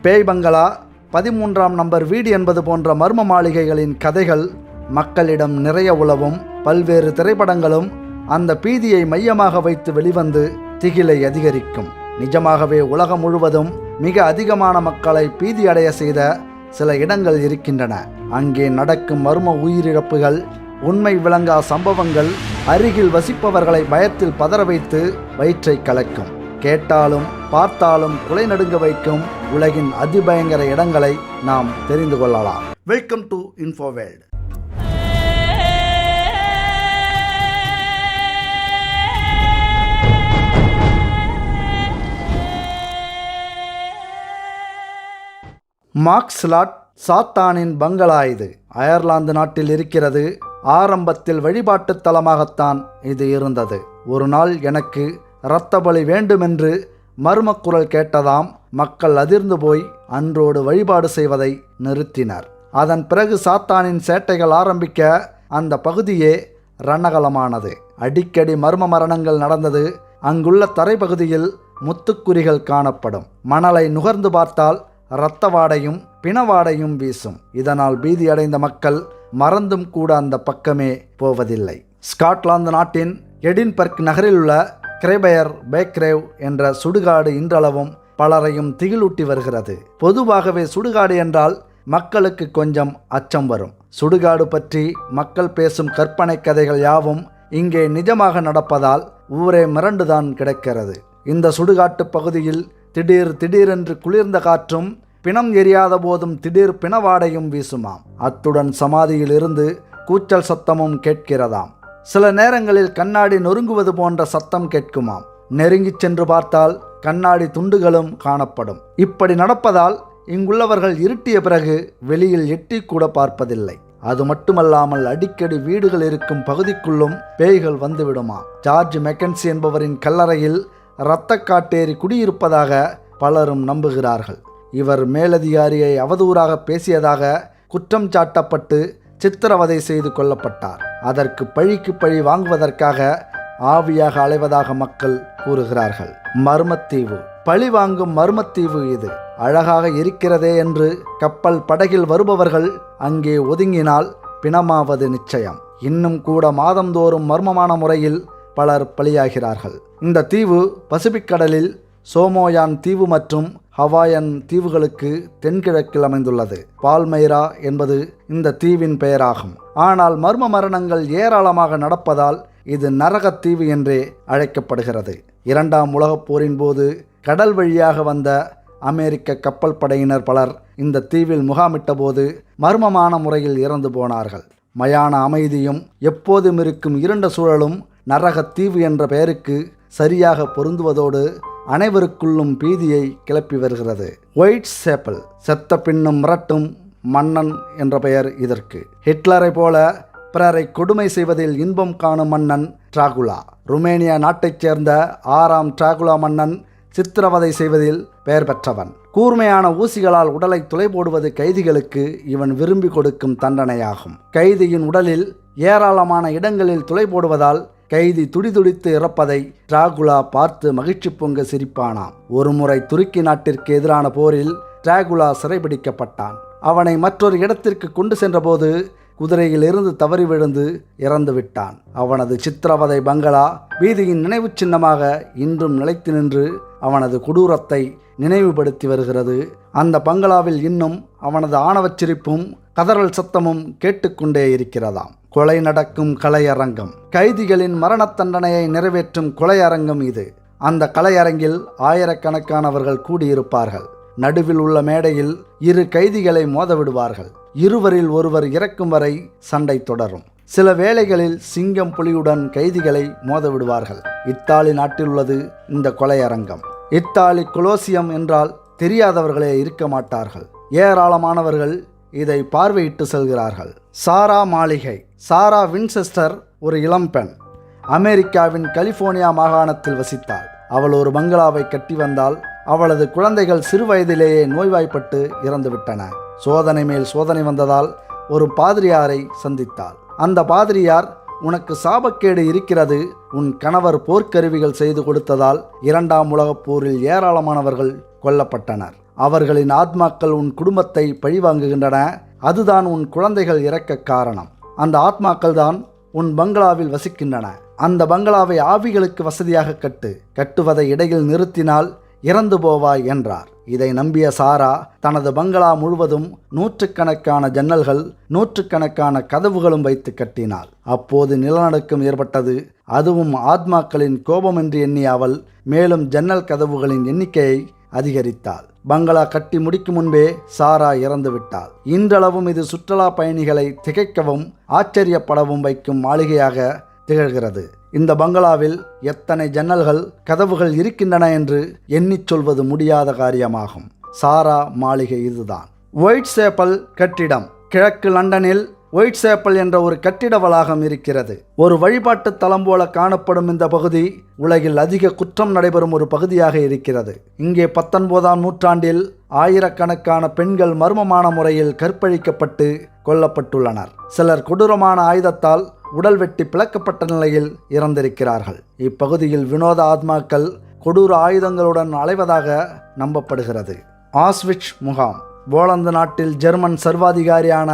பேய் பங்களா, 13ஆம் நம்பர் வீடு என்பது போன்ற மர்ம மாளிகைகளின் கதைகள் மக்களிடம் நிறைய உலவும். பல்வேறு திரைப்படங்களும் அந்த பீதியை மையமாக வைத்து வெளிவந்து திகிலை அதிகரிக்கும். நிஜமாகவே உலகம் முழுவதும் மிக அதிகமான மக்களை பீதி அடைய செய்த சில இடங்கள் இருக்கின்றன. அங்கே நடக்கும் மர்ம உயிரிழப்புகள், உண்மை விளங்கா சம்பவங்கள் அருகில் வசிப்பவர்களை பயத்தில் பதற வைத்து வயிற்றை கலக்கும். கேட்டாலும் பார்த்தாலும் குலை நடுங்க வைக்கும் உலகின் அதிபயங்கர இடங்களை நாம் தெரிந்து கொள்ளலாம். Welcome to இன்ஃபோவேல்ட். மார்க்ஸ்லாட் சாத்தானின் பங்களா இது அயர்லாந்து நாட்டில் இருக்கிறது. ஆரம்பத்தில் வழிபாட்டு தலமாகத்தான் இது இருந்தது. ஒரு நாள் எனக்கு இரத்த பலி வேண்டுமென்று மர்மக்குரல் கேட்டதாம். மக்கள் அதிர்ந்து போய் அன்றோடு வழிபாடு செய்வதை நிறுத்தினர். அதன் பிறகு சாத்தானின் சேட்டைகள் ஆரம்பிக்க அந்த பகுதியே ரணகலமானது. அடிக்கடி மர்ம மரணங்கள் நடந்தது. அங்குள்ள தரைப்பகுதியில் முத்துக்குறிகள் காணப்படும். மணலை நுகர்ந்து பார்த்தால் இரத்த வாடையும் பிணவாடையும் வீசும். இதனால் பீதியடைந்த மக்கள் மறந்தும் கூட அந்த பக்கமே போவதில்லை. ஸ்காட்லாந்து நாட்டின் எடின்பர்க் நகரில் உள்ள கிரேபயர் பேக்ரேவ் என்ற சுடுகாடு இன்றளவும் பலரையும் திகிலூட்டி வருகிறது. பொதுவாகவே சுடுகாடு என்றால் மக்களுக்கு கொஞ்சம் அச்சம் வரும். சுடுகாடு பற்றி மக்கள் பேசும் கற்பனை கதைகள் யாவும் இங்கே நிஜமாக நடப்பதால் ஊரே மிரண்டுதான் கிடக்கிறது. இந்த சுடுகாட்டு பகுதியில் திடீரென்று குளிர்ந்த காற்றும், பிணம் எரியாத போதும் திடீர் பிணவாடையும் வீசுமாம். அத்துடன் சமாதியில் இருந்து கூச்சல் சத்தமும் கேட்கிறதாம். சில நேரங்களில் கண்ணாடி நொறுங்குவது போன்ற சத்தம் கேட்குமாம். நெருங்கிச் சென்று பார்த்தால் கண்ணாடி துண்டுகளும் காணப்படும். இப்படி நடப்பதால் இங்குள்ளவர்கள் இருட்டிய பிறகு வெளியில் எட்டி கூட பார்ப்பதில்லை. அது மட்டுமல்லாமல் அடிக்கடி வீடுகள் இருக்கும் பகுதிக்குள்ளும் பேய்கள் வந்துவிடுமாம். ஜார்ஜ் மெக்கன்சி என்பவரின் கல்லறையில் இரத்த காட்டேறி குடியிருப்பதாக பலரும் நம்புகிறார்கள். இவர் மேலதிகாரியை அவதூறாக பேசியதாக குற்றம் சாட்டப்பட்டு சித்திரவதை செய்து கொல்லப்பட்டார். அதற்கு பழிக்கு பழி வாங்குவதற்காக ஆவியாக அலைவதாக மக்கள் கூறுகிறார்கள். மர்மத்தீவு, பழி வாங்கும் மர்மத்தீவு இது. அழகாக இருக்கிறதே என்று கப்பல் படகில் வருபவர்கள் அங்கே ஒதுங்கினால் பிணமாவது நிச்சயம். இன்னும் கூட மாதந்தோறும் மர்மமான முறையில் பலர் பலியாகிறார்கள். இந்த தீவு பசிபிக் கடலில் சோமோயான் தீவு மற்றும் ஹவாயன் தீவுகளுக்கு தென்கிழக்கில் அமைந்துள்ளது. பால்மைரா என்பது இந்த தீவின் பெயராகும். ஆனால் மர்ம மரணங்கள் ஏராளமாக நடப்பதால் இது நரகத்தீவு என்றே அழைக்கப்படுகிறது. 2ஆம் உலகப் போரின் போது கடல் வழியாக வந்த அமெரிக்க கப்பல் படையினர் பலர் இந்த தீவில் முகாமிட்ட போது மர்மமான முறையில் இறந்து போனார்கள். மயான அமைதியும் எப்போதும் இருக்கும் இருண்ட சூழலும் நரகத்தீவு என்ற பெயருக்கு சரியாக பொருந்துவதோடு அனைவருக்குள்ளும் பீதியை கிளப்பி வருகிறது. ஒயிட் சேப்பல், செத்த பின்னும் மிரட்டும் மன்னன் என்ற பெயர் இதற்கு. ஹிட்லரை போல பிறரை கொடுமை செய்வதில் இன்பம் காணும் மன்னன் டிராகுலா. ருமேனியா நாட்டைச் சேர்ந்த 6ஆம் டிராகுலா மன்னன் சித்திரவதை செய்வதில் பெயர் பெற்றவன். கூர்மையான ஊசிகளால் உடலை துளை போடுவது கைதிகளுக்கு இவன் விரும்பி கொடுக்கும் தண்டனையாகும். கைதியின் உடலில் ஏராளமான இடங்களில் துளை போடுவதால் கைதி துடிதுடித்து இறப்பதை டிராகுலா பார்த்து மகிழ்ச்சி பொங்க சிரிப்பானாம். ஒருமுறை துருக்கி நாட்டிற்கு எதிரான போரில் டிராகுலா சிறைபிடிக்கப்பட்டான். அவனை மற்றொரு இடத்திற்கு கொண்டு சென்றபோது குதிரையில் இருந்து தவறி விழுந்து இறந்து விட்டான். அவனது சித்திரவதை பங்களா வீதியின் நினைவு சின்னமாக இன்றும் நிலைத்து நின்று அவனது கொடூரத்தை நினைவுபடுத்தி வருகிறது. அந்த பங்களாவில் இன்னும் அவனது ஆணவச் சிரிப்பும் கதறல் சத்தமும் கேட்டுக்கொண்டே இருக்கிறதாம். கொலை நடக்கும் கலையரங்கம், கைதிகளின் மரண தண்டனையை நிறைவேற்றும் கொலையரங்கம் இது. அந்த கலையரங்கில் ஆயிரக்கணக்கானவர்கள் கூடியிருப்பார்கள். நடுவில் உள்ள மேடையில் 2 கைதிகளை மோதவிடுவார்கள். இருவரில் ஒருவர் இறக்கும் வரை சண்டை தொடரும். சில வேளைகளில் சிங்கம் புலியுடன் கைதிகளை மோதவிடுவார்கள். இத்தாலி நாட்டில் உள்ளது இந்த கொலையரங்கம். இத்தாலி கொலோசியம் என்றால் தெரியாதவர்களே இருக்க மாட்டார்கள். ஏராளமானவர்கள் இதை பார்வையிட்டு செல்கிறார்கள். சாரா மாளிகை. சாரா வின்செஸ்டர் ஒரு இளம்பெண். அமெரிக்காவின் கலிபோர்னியா மாகாணத்தில் வசித்தாள். அவள் ஒரு பங்களாவை கட்டி வந்தால் அவளது குழந்தைகள் சிறு வயதிலேயே நோய்வாய்ப்பட்டு இறந்துவிட்டன. சோதனை மேல் சோதனை வந்ததால் ஒரு பாதிரியாரை சந்தித்தாள். அந்த பாதிரியார், உனக்கு சாபக்கேடு இருக்கிறது. உன் கணவர் போர்க்கருவிகள் செய்து கொடுத்ததால் 2ஆம் உலகப் போரில் ஏராளமானவர்கள் கொல்லப்பட்டனர். அவர்களின் ஆத்மாக்கள் உன் குடும்பத்தை பழிவாங்குகின்றன. அதுதான் உன் குழந்தைகள் இறக்க காரணம். அந்த ஆத்மாக்கள் தான் உன் பங்களாவில் வசிக்கின்றன. அந்த பங்களாவை ஆவிகளுக்கு வசதியாக கட்டுவதை இடையில் நிறுத்தினால் இறந்து போவாய் என்றார். இதை நம்பிய சாரா தனது பங்களா முழுவதும் நூற்றுக்கணக்கான ஜன்னல்கள், நூற்றுக்கணக்கான கதவுகளும் வைத்து கட்டினாள். அப்போது நிலநடுக்கம் ஏற்பட்டது. அதுவும் ஆத்மாக்களின் கோபம் என்று எண்ணிய அவள் மேலும் ஜன்னல் கதவுகளின் எண்ணிக்கையை அதிகரித்தாள். பங்களா கட்டி முடிக்கும் முன்பே சாரா இறந்து விட்டாள். இன்றளவும் இது சுற்றுலா பயணிகளை திகைக்கவும் ஆச்சரியப்படவும் வைக்கும் மாளிகையாக திகழ்கிறது. இந்த பங்களாவில் எத்தனை ஜன்னல்கள், கதவுகள் இருக்கின்றன என்று எண்ணிச் சொல்வது முடியாத காரியமாகும். சாரா மாளிகை இதுதான். ஒயிட் சேப்பல் கட்டிடம். கிழக்கு லண்டனில் ஒயிட் சேப்பல் என்ற ஒரு கட்டிட வளாகம் இருக்கிறது. ஒரு வழிபாட்டு தலம் போல காணப்படும் இந்த பகுதி உலகில் அதிக குற்றம் நடைபெறும் ஒரு பகுதியாக இருக்கிறது. இங்கே 19ஆம் நூற்றாண்டில் ஆயிரக்கணக்கான பெண்கள் மர்மமான முறையில் கற்பழிக்கப்பட்டு கொல்லப்பட்டுள்ளனர். சிலர் கொடூரமான ஆயுதத்தால் உடல் வெட்டி பிளக்கப்பட்ட நிலையில் இறந்திருக்கிறார்கள். இப்பகுதியில் வினோத ஆத்மாக்கள் கொடூர ஆயுதங்களுடன் அலைவதாக நம்பப்படுகிறது. ஆஸ்விட்ஸ் முகாம். போலந்து நாட்டில் ஜெர்மன் சர்வாதிகாரியான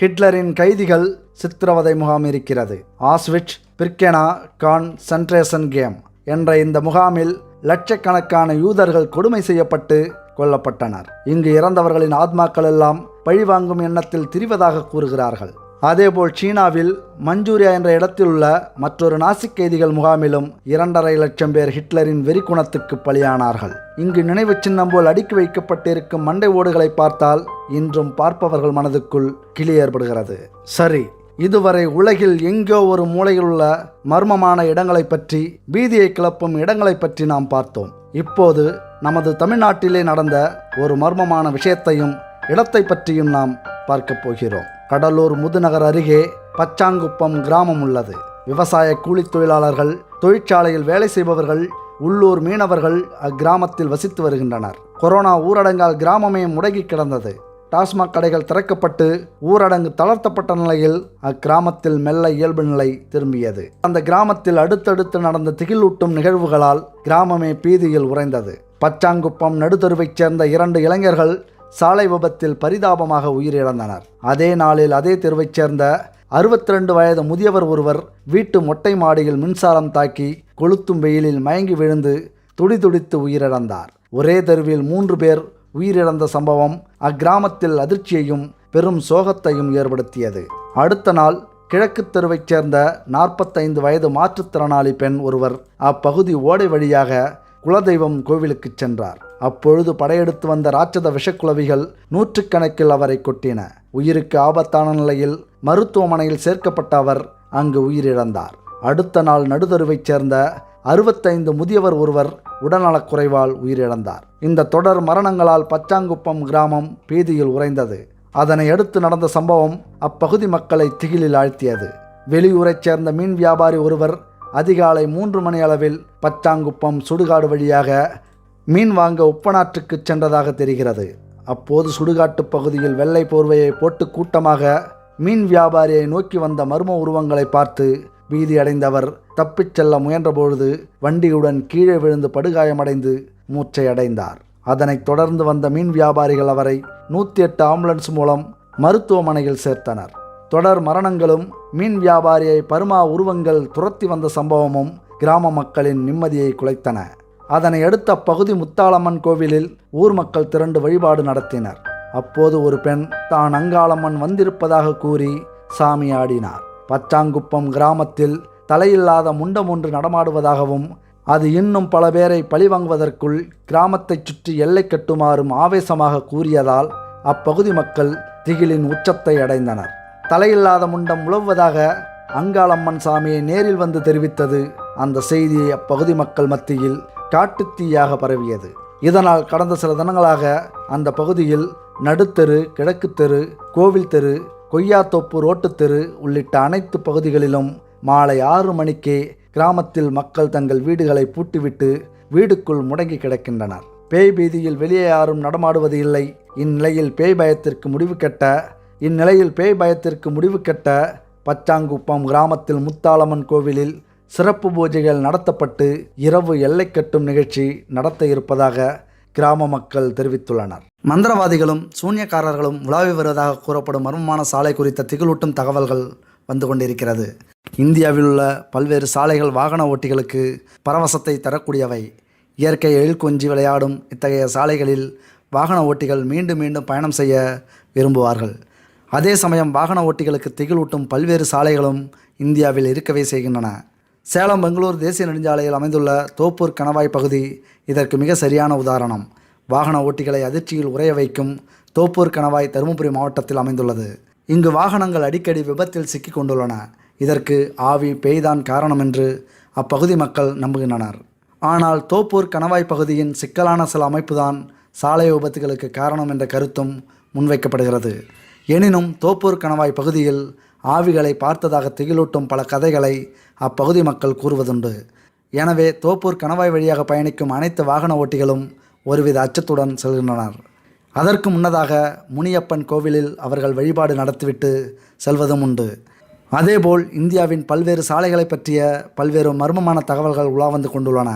ஹிட்லரின் கைதிகள் சித்திரவதை முகாம் இருக்கிறது. ஆஸ்விட்ஸ் பிர்கெனா கான்சென்ட்ரேஷன் கேம்ப் என்ற இந்த முகாமில் லட்சக்கணக்கான யூதர்கள் கொடுமை செய்யப்பட்டு கொல்லப்பட்டனர். இங்கு இறந்தவர்களின் ஆத்மாக்கள் எல்லாம் பழிவாங்கும் எண்ணத்தில் திரிவதாக கூறுகிறார்கள். அதேபோல் சீனாவில் மஞ்சூரியா என்ற இடத்தில் உள்ள மற்றொரு நாசிக் கைதிகள் முகாமிலும் 2.5 லட்சம் பேர் ஹிட்லரின் வெறிக்குணத்துக்கு பலியானார்கள். இங்கு நினைவு சின்னம் போல் அடுக்கி வைக்கப்பட்டிருக்கும் மண்டை ஓடுகளை பார்த்தால் இன்றும் பார்ப்பவர்கள் மனதுக்குள் கிளி ஏற்படுகிறது. சரி, இதுவரை உலகில் எங்கோ ஒரு மூலையில் உள்ள மர்மமான இடங்களை பற்றி, பீதியை கிளப்பும் இடங்களை பற்றி நாம் பார்த்தோம். இப்போது நமது தமிழ்நாட்டிலே நடந்த ஒரு மர்மமான விஷயத்தையும் இடத்தை பற்றியும் நாம் பார்க்க போகிறோம். கடலூர் முதுநகர் அருகே பச்சாங்குப்பம் கிராமம் உள்ளது. விவசாய கூலி தொழிலாளர்கள், தொழிற்சாலையில் வேலை செய்பவர்கள், உள்ளூர் மீனவர்கள் அக்கிராமத்தில் வசித்து வருகின்றனர். கொரோனா ஊரடங்கால் கிராமமே முடங்கி கிடந்தது. டாஸ்மாக் கடைகள் திறக்கப்பட்டு ஊரடங்கு தளர்த்தப்பட்ட நிலையில் அக்கிராமத்தில் மெல்ல இயல்பு நிலை திரும்பியது. அந்த கிராமத்தில் அடுத்தடுத்து நடந்த திகிலூட்டும் நிகழ்வுகளால் கிராமமே பீதியில் உறைந்தது. பச்சாங்குப்பம் நடுத்தருவைச் சேர்ந்த 2 இளைஞர்கள் சாலை விபத்தில் பரிதாபமாக உயிரிழந்தனர். அதே நாளில் அதே தெருவைச் சேர்ந்த 62 வயது முதியவர் ஒருவர் வீட்டு மொட்டை மாடியில் மின்சாரம் தாக்கி கொளுத்தும் வெயிலில் மயங்கி விழுந்து துடிதுடித்து உயிரிழந்தார். ஒரே தெருவில் 3 பேர் உயிரிழந்த சம்பவம் அக்கிராமத்தில் அதிர்ச்சியையும் பெரும் சோகத்தையும் ஏற்படுத்தியது. அடுத்த நாள் கிழக்கு தெருவைச் சேர்ந்த 45 வயது மாற்றுத்திறனாளி பெண் ஒருவர் அப்பகுதி ஓடை வழியாக குலதெய்வம் கோவிலுக்கு சென்றார். அப்பொழுது படையெடுத்து வந்த ராட்சத விஷக்குளவிகள் நூற்றுக்கணக்கில் அவரை கொட்டின. உயிருக்கு ஆபத்தான நிலையில் மருத்துவமனையில் சேர்க்கப்பட்ட அவர் அங்கு உயிரிழந்தார். அடுத்த நாள் நடுத்தருவைச் சேர்ந்த 65 முதியவர் ஒருவர் உடல்நலக்குறைவால் உயிரிழந்தார். இந்த தொடர் மரணங்களால் பச்சாங்குப்பம் கிராமம் பீதியில் உறைந்தது. அதனை அடுத்து நடந்த சம்பவம் அப்பகுதி மக்களை திகிலில் ஆழ்த்தியது. வெளியூரைச் சேர்ந்த மீன் வியாபாரி ஒருவர் அதிகாலை 3 மணி அளவில் பச்சாங்குப்பம் சுடுகாடு வழியாக மீன் வாங்க உப்பனாற்றுக்கு சென்றதாக தெரிகிறது. அப்போது சுடுகாட்டு பகுதியில் வெள்ளை போர்வையை போட்டு கூட்டமாக மீன் வியாபாரியை நோக்கி வந்த மர்ம உருவங்களை பார்த்து பீதி அடைந்தவர் தப்பிச் செல்ல முயன்றபொழுது வண்டியுடன் கீழே விழுந்து படுகாயமடைந்து மூச்சை அடைந்தார். அதனைத் தொடர்ந்து வந்த மீன் வியாபாரிகள் அவரை 108 ஆம்புலன்ஸ் மூலம் மருத்துவமனையில் சேர்த்தனர். தொடர் மரணங்களும் மீன் வியாபாரியை பருமா உருவங்கள் துரத்தி வந்த சம்பவமும் கிராம மக்களின் நிம்மதியை குலைத்தன. அதனை அடுத்த அப்பகுதி முத்தாளம்மன் கோவிலில் ஊர் மக்கள் திரண்டு வழிபாடு நடத்தினர். அப்போது ஒரு பெண் தான் அங்காளம்மன் வந்திருப்பதாக கூறி சாமி ஆடினார். பச்சாங்குப்பம் கிராமத்தில் தலையில்லாத முண்டம் ஒன்று நடமாடுவதாகவும் அது இன்னும் பல பேரை பழிவாங்குவதற்குள் கிராமத்தைச் சுற்றி எல்லை கட்டுமாறும் ஆவேசமாக கூறியதால் அப்பகுதி மக்கள் திகிலின் உச்சத்தை அடைந்தனர். தலையில்லாத முண்டம் உழவுவதாக அங்காளம்மன் சாமியை நேரில் வந்து தெரிவித்தது. அந்த செய்தியை அப்பகுதி மக்கள் மத்தியில் காட்டுத்தீயாக பரவியது. இதனால் கடந்த சில தினங்களாக அந்த பகுதியில் நடுத்தெரு, கிழக்கு தெரு, கோவில் தெரு, கொய்யாத்தோப்பு ரோட்டுத்தெரு உள்ளிட்ட அனைத்து பகுதிகளிலும் மாலை 6 மணிக்கே கிராமத்தில் மக்கள் தங்கள் வீடுகளை பூட்டிவிட்டு வீடுக்குள் முடங்கி கிடக்கின்றனர். பேய் பீதியில் வெளியே யாரும் நடமாடுவது இல்லை. இந்நிலையில் பேய் பயத்திற்கு முடிவு கட்ட பச்சாங்குப்பம் கிராமத்தில் முத்தாளம்மன் கோவிலில் சிறப்பு பூஜைகள் நடத்தப்பட்டு இரவு எல்லை கட்டும் நிகழ்ச்சி நடத்த இருப்பதாக கிராம மக்கள் தெரிவித்துள்ளனர். மந்திரவாதிகளும் சூன்யக்காரர்களும் உலாவி வருவதாக கூறப்படும் மர்மமான சாலை குறித்த திகிலூட்டும் தகவல்கள் வந்து கொண்டிருக்கிறது. இந்தியாவில் உள்ள பல்வேறு சாலைகள் வாகன ஓட்டிகளுக்கு பரவசத்தை தரக்கூடியவை. இயற்கை எழில் கொஞ்சி விளையாடும் இத்தகைய சாலைகளில் வாகன ஓட்டிகள் மீண்டும் மீண்டும் பயணம் செய்ய விரும்புவார்கள். அதே சமயம் வாகன ஓட்டிகளுக்கு திகிலூட்டும் பல்வேறு சாலைகளும் இந்தியாவில் இருக்கவே செய்கின்றன. சேலம் பெங்களூர் தேசிய நெடுஞ்சாலையில் அமைந்துள்ள தோப்பூர் கணவாய் பகுதி இதற்கு மிக சரியான உதாரணம். வாகன ஓட்டிகளை அதிர்ச்சியில் உறைய வைக்கும் தோப்பூர் கணவாய் தருமபுரி மாவட்டத்தில் அமைந்துள்ளது. இங்கு வாகனங்கள் அடிக்கடி விபத்தில் சிக்கி கொண்டுள்ளன. இதற்கு ஆவி பேய்தான் காரணம் என்று அப்பகுதி மக்கள் நம்புகின்றனர். ஆனால் தோப்பூர் கணவாய் பகுதியின் சிக்கலான சில அமைப்புதான் சாலை விபத்துகளுக்கு காரணம் என்ற கருத்தும் முன்வைக்கப்படுகிறது. எனினும் தோப்பூர் கணவாய் பகுதியில் ஆவிகளை பார்த்ததாக திகிலூட்டும் பல கதைகளை அப்பகுதி மக்கள் கூறுவதுண்டு. எனவே தோப்பூர் கணவாய் வழியாக பயணிக்கும் அனைத்து வாகன ஓட்டிகளும் ஒருவித அச்சத்துடன் செல்கின்றனர். அதற்கு முன்னதாக முனியப்பன் கோவிலில் அவர்கள் வழிபாடு நடத்திவிட்டு செல்வதும் உண்டு. அதேபோல் இந்தியாவின் பல்வேறு சாலைகளை பற்றிய பல்வேறு மர்மமான தகவல்கள் உலா வந்து கொண்டுள்ளன.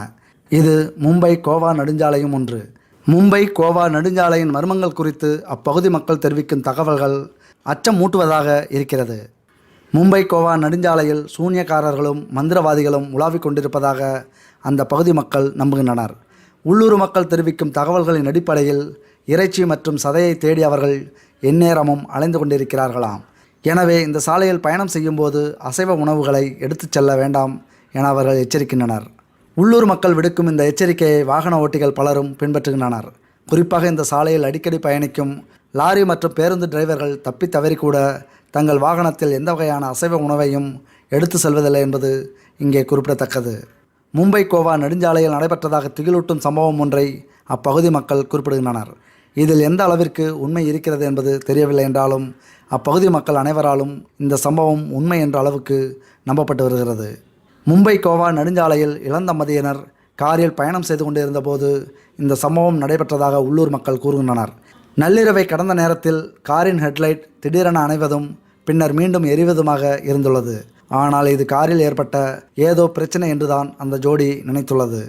இது மும்பை கோவா நெடுஞ்சாலையும் ஒன்று. மும்பை கோவா நெடுஞ்சாலையின் மர்மங்கள் குறித்து அப்பகுதி மக்கள் தெரிவிக்கும் தகவல்கள் அச்சம் மூட்டுவதாக இருக்கிறது. மும்பை கோவா நெடுஞ்சாலையில் சூன்யக்காரர்களும் மந்திரவாதிகளும் உலாவிக் கொண்டிருப்பதாக அந்த பகுதி மக்கள் நம்புகின்றனர். உள்ளூர் மக்கள் தெரிவிக்கும் தகவல்களின் அடிப்படையில் இறைச்சி மற்றும் சதையை தேடி அவர்கள் எந்நேரமும் அலைந்து கொண்டிருக்கிறார்களாம். எனவே இந்த சாலையில் பயணம் செய்யும்போது அசைவ உணவுகளை எடுத்துச் செல்ல வேண்டாம் என அவர்கள் எச்சரிக்கின்றனர். உள்ளூர் மக்கள் விடுக்கும் இந்த எச்சரிக்கையை வாகன ஓட்டிகள் பலரும் பின்பற்றுகின்றனர். குறிப்பாக இந்த சாலையில் அடிக்கடி பயணிக்கும் லாரி மற்றும் பேருந்து டிரைவர்கள் தப்பி தவறி கூட தங்கள் வாகனத்தில் எந்த வகையான அசைவ உணவையும் எடுத்து செல்வதில்லை என்பது இங்கே குறிப்பிடத்தக்கது. மும்பை கோவா நெடுஞ்சாலையில் நடைபெற்றதாக திகிலூட்டும் சம்பவம் ஒன்றை அப்பகுதி மக்கள் குறிப்பிடுகின்றனர். இதில் எந்த அளவிற்கு உண்மை இருக்கிறது என்பது தெரியவில்லை என்றாலும் அப்பகுதி மக்கள் அனைவராலும் இந்த சம்பவம் உண்மை என்ற அளவுக்கு நம்பப்பட்டு வருகிறது. மும்பை கோவா நெடுஞ்சாலையில் இளந்தம்பதியினர் காரில் பயணம் செய்து கொண்டிருந்த போது இந்த சம்பவம் நடைபெற்றதாக உள்ளூர் மக்கள் கூறுகின்றனர். நள்ளிரவை கடந்த நேரத்தில் காரின் ஹெட்லைட் திடீரென அணைவதும் பின்னர் மீண்டும் எரிவதுமாக இருந்துள்ளது. ஆனால் இது காரில் ஏற்பட்ட ஏதோ பிரச்சனை என்றுதான் அந்த ஜோடி நினைத்துள்ளது.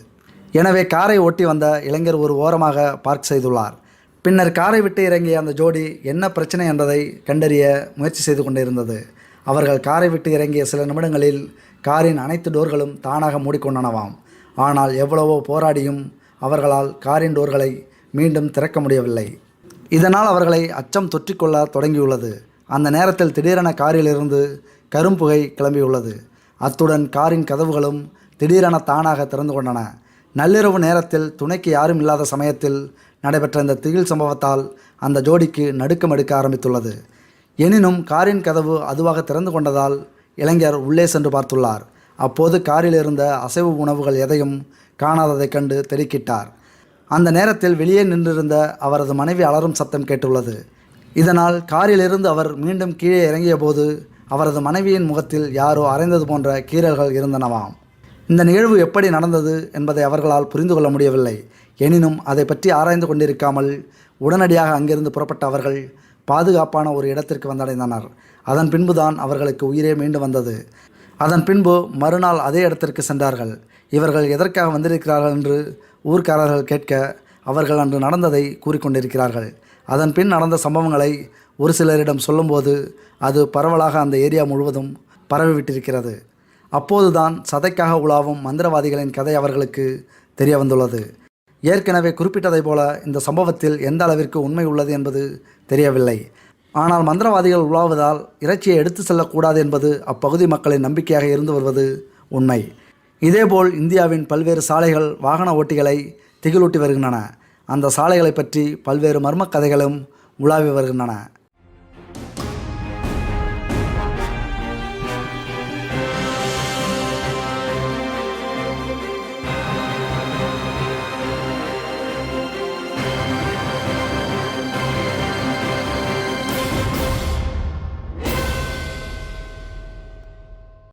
எனவே காரை ஓட்டி வந்த இளைஞர் ஒரு ஓரமாக பார்க் செய்துள்ளார். பின்னர் காரை விட்டு இறங்கிய அந்த ஜோடி என்ன பிரச்சனை என்பதை கண்டறிய முயற்சி செய்து கொண்டிருந்தது. அவர்கள் காரை விட்டு இறங்கிய சில நிமிடங்களில் காரின் அனைத்து டோர்களும் தானாக மூடிக்கொண்டனவாம். ஆனால் எவ்வளவோ போராடியும் அவர்களால் காரின் டோர்களை மீண்டும் திறக்க முடியவில்லை. இதனால் அவர்களை அச்சம் தொற்றிக்கொள்ள தொடங்கியுள்ளது. அந்த நேரத்தில் திடீரென காரிலிருந்து கரும்புகை கிளம்பியுள்ளது. அத்துடன் காரின் கதவுகளும் திடீரென தானாக திறந்து கொண்டன. நள்ளிரவு நேரத்தில் துணைக்கு யாரும் இல்லாத சமயத்தில் நடைபெற்ற இந்த திகில் சம்பவத்தால் அந்த ஜோடிக்கு நடுக்கம் எடுக்க ஆரம்பித்துள்ளது. எனினும் காரின் கதவு அதுவாக திறந்து கொண்டதால் இளைஞர் உள்ளே சென்று பார்த்துள்ளார். அப்போது காரில் இருந்த அசைவ உணவுகள் எதையும் காணாததைக் கண்டு திடுக்கிட்டார். அந்த நேரத்தில் வெளியே நின்றிருந்த அவரது மனைவி அலறும் சத்தம் கேட்டுள்ளது. இதனால் காரிலிருந்து அவர் மீண்டும் கீழே இறங்கிய போது அவரது மனைவியின் முகத்தில் யாரோ அரைந்தது போன்ற கீறல்கள் இருந்தனவாம். இந்த நிகழ்வு எப்படி நடந்தது என்பதை அவர்களால் புரிந்து கொள்ள முடியவில்லை. எனினும் அதை பற்றி ஆராய்ந்து கொண்டிருக்காமல் உடனடியாக அங்கிருந்து புறப்பட்ட அவர்கள் பாதுகாப்பான ஒரு இடத்திற்கு வந்தடைந்தனர். அதன் பின்புதான் அவர்களுக்கு உயிரே மீண்டு வந்தது. அதன் பின்பு மறுநாள் அதே இடத்திற்கு சென்றார்கள். இவர்கள் எதற்காக வந்திருக்கிறார்கள் என்று ஊர்க்காரர்கள் கேட்க அவர்கள் அன்று நடந்ததை கூறிக்கொண்டிருக்கிறார்கள். அதன் பின் நடந்த சம்பவங்களை ஒரு சிலரிடம் சொல்லும்போது அது பரவலாக அந்த ஏரியா முழுவதும் பரவிவிட்டிருக்கிறது. அப்போதுதான் சதைக்காக உலாவும் மந்திரவாதிகளின் கதை அவர்களுக்கு தெரிய வந்துள்ளது. ஏற்கனவே குறிப்பிட்டதை போல இந்த சம்பவத்தில் எந்த அளவிற்கு உண்மை உள்ளது என்பது தெரியவில்லை. ஆனால் மந்திரவாதிகள் உலாவுவதால் இறைச்சியை எடுத்து செல்லக்கூடாது என்பது அப்பகுதி மக்களின் நம்பிக்கையாக இருந்து வருவது உண்மை. இதேபோல் இந்தியாவின் பல்வேறு சாலைகள் வாகன ஓட்டிகளை திகிலூட்டி வருகின்றன. அந்த சாலைகளை பற்றி பல்வேறு மர்ம கதைகளும் உலாவி வருகின்றன.